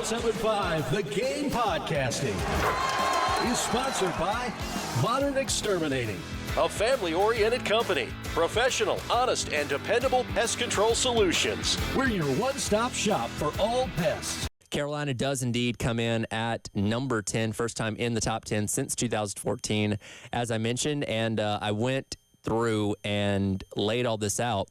107.5 The Game Podcasting is sponsored by Modern Exterminating, a family-oriented company. Professional, honest, and dependable pest control solutions. We're your one-stop shop for all pests. Carolina does indeed come in at number 10, first time in the top 10 since 2014, as I mentioned, and I went through and laid all this out.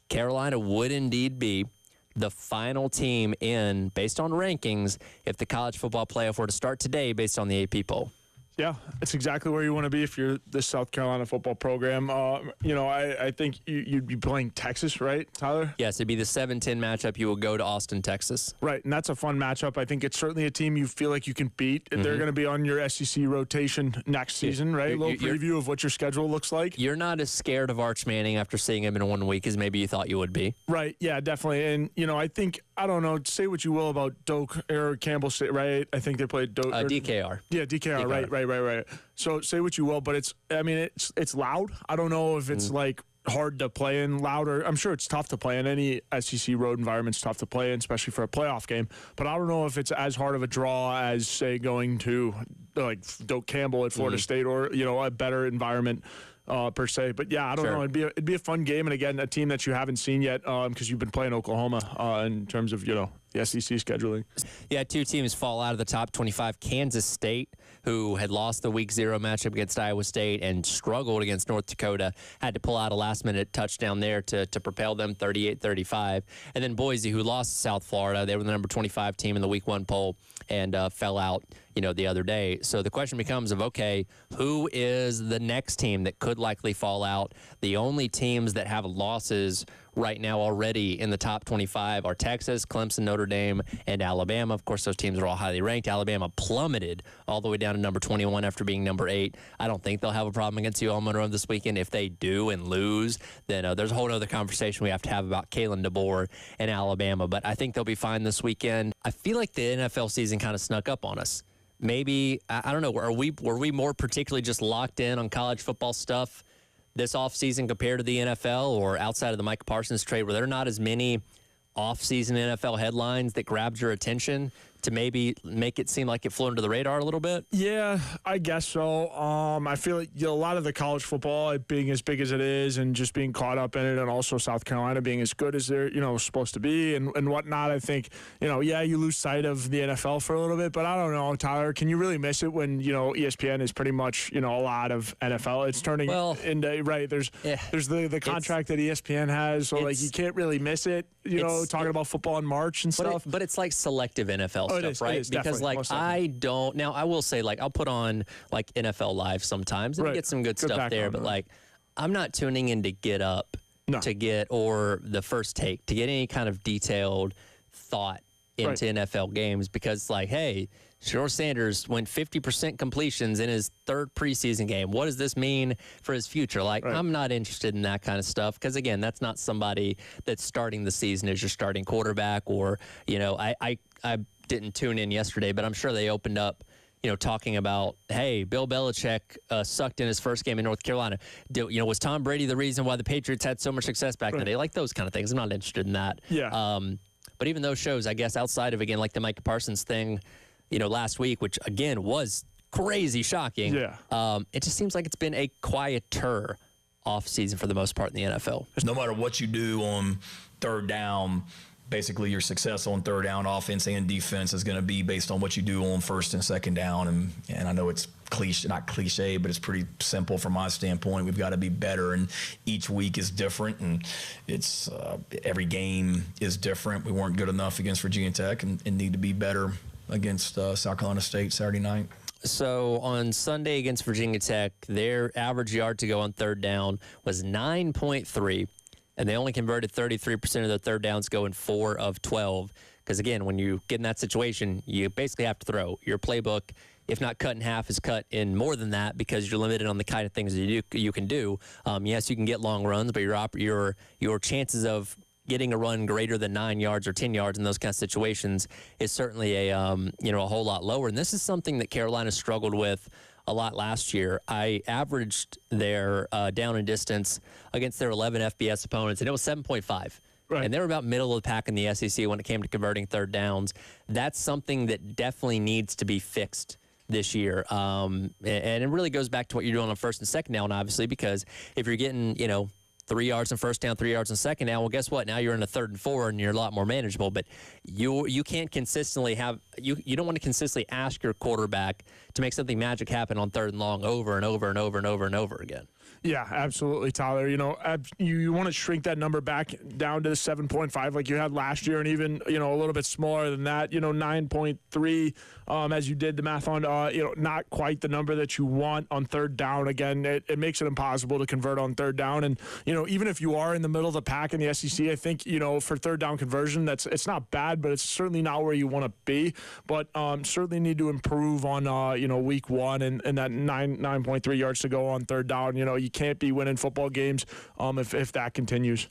Carolina would indeed be the final team in, based on rankings, if the college football playoff were to start today based on the AP poll. Yeah, it's exactly where you want to be if you're the South Carolina football program. I think you'd be playing Texas, right, Tyler? Yes, it'd be the 7-10 matchup. You will go to Austin, Texas. Right, and that's a fun matchup. I think it's certainly a team you feel like you can beat. Mm-hmm. They're going to be on your SEC rotation next season, right? A little preview of what your schedule looks like. You're not as scared of Arch Manning after seeing him in 1 week as maybe you thought you would be. Right, yeah, definitely. And, I think, I don't know, say what you will about Doak or Campbell State, right? I think they played Doak. DKR. Yeah, DKR, right. So say what you will, but it's loud. I don't know if it's like hard to play in louder. I'm sure it's tough to play in. Any SEC road environment's tough to play in, especially for a playoff game. But I don't know if it's as hard of a draw as, say, going to like Doak Campbell at Florida State or, a better environment per se. But yeah, I don't know. It'd be a fun game, and again, a team that you haven't seen yet because you've been playing Oklahoma in terms of the SEC scheduling. Yeah, two teams fall out of the top 25. Kansas State, who had lost the Week 0 matchup against Iowa State and struggled against North Dakota, had to pull out a last-minute touchdown there to propel them 38-35. And then Boise, who lost to South Florida. They were the number 25 team in the Week 1 poll and fell out, the other day. So the question becomes okay, who is the next team that could likely fall out? The only teams that have losses right now already in the top 25 are Texas, Clemson, Notre Dame, and Alabama. Of course, those teams are all highly ranked. Alabama plummeted all the way down to number 21 after being number 8. I don't think they'll have a problem against UL Monroe this weekend. If they do and lose, then there's a whole other conversation we have to have about Kalen DeBoer and Alabama. But I think they'll be fine this weekend. I feel like the NFL season kind of snuck up on us. Maybe, I don't know, were we more particularly just locked in on college football stuff this offseason compared to the NFL, or outside of the Micah Parsons trade? Were there not as many off-season NFL headlines that grabbed your attention to maybe make it seem like it flew under the radar a little bit? Yeah, I guess so. I feel like a lot of the college football being as big as it is and just being caught up in it, and also South Carolina being as good as they're supposed to be and whatnot. I think you lose sight of the NFL for a little bit, but I don't know, Tyler. Can you really miss it when ESPN is pretty much a lot of NFL? It's turning into right. There's the contract that ESPN has, so like you can't really miss it. Talking about football in March and stuff. But it's like selective NFL stuff, right? Because I don't. Now I will say, I'll put on NFL Live sometimes and get some good stuff there, but I'm not tuning in to Get Up to get, or the First Take, to get any kind of detailed thought into NFL games, because hey, Shedeur Sanders went 50% completions in his third preseason game. What does this mean for his future? I'm not interested in that kind of stuff, because again, that's not somebody that's starting the season as your starting quarterback, or I didn't tune in yesterday, but I'm sure they opened up talking about, hey, Bill Belichick sucked in his first game in North Carolina. Was Tom Brady the reason why the Patriots had so much success back in the day? Those kind of things. I'm not interested in that. Yeah. But even those shows, I guess, outside of, again, the Micah Parsons thing, last week, which, again, was crazy shocking. Yeah. It just seems like it's been a quieter offseason for the most part in the NFL. No matter what you do on third down, basically your success on third down, offense and defense, is going to be based on what you do on first and second down. And I know it's not cliche, but it's pretty simple from my standpoint. We've got to be better, and each week is different, and it's every game is different. We weren't good enough against Virginia Tech and need to be better against South Carolina State Saturday night. So on Sunday against Virginia Tech, their average yard to go on third down was 9.3. And they only converted 33% of their third downs, going 4 of 12. Because, again, when you get in that situation, you basically have to throw. Your playbook, if not cut in half, is cut in more than that, because you're limited on the kind of things that you can do. Yes, you can get long runs, but your chances of getting a run greater than 9 yards or 10 yards in those kind of situations is certainly a whole lot lower. And this is something that Carolina struggled with a lot last year. I averaged their down and distance against their 11 FBS opponents, and it was 7.5. Right. And they were about middle of the pack in the SEC when it came to converting third downs. That's something that definitely needs to be fixed this year. And it really goes back to what you're doing on first and second down, obviously, because if you're getting, 3 yards on first down, 3 yards on second down, well, guess what? Now you're in a 3rd and 4, and you're a lot more manageable. But you can't consistently you don't want to consistently ask your quarterback to make something magic happen on 3rd and long over and over and over and over and over again. Yeah, absolutely, Tyler. You want to shrink that number back down to the 7.5 like you had last year, and even, a little bit smaller than that, 9.3 as you did the math on, not quite the number that you want on 3rd down. Again, it makes it impossible to convert on 3rd down. And, even if you are in the middle of the pack in the SEC, I think, for 3rd down conversion, it's not bad, but it's certainly not where you want to be. But certainly need to improve on, week 1 and that 9.3 yards to go on 3rd down. You can't be winning football games if that continues.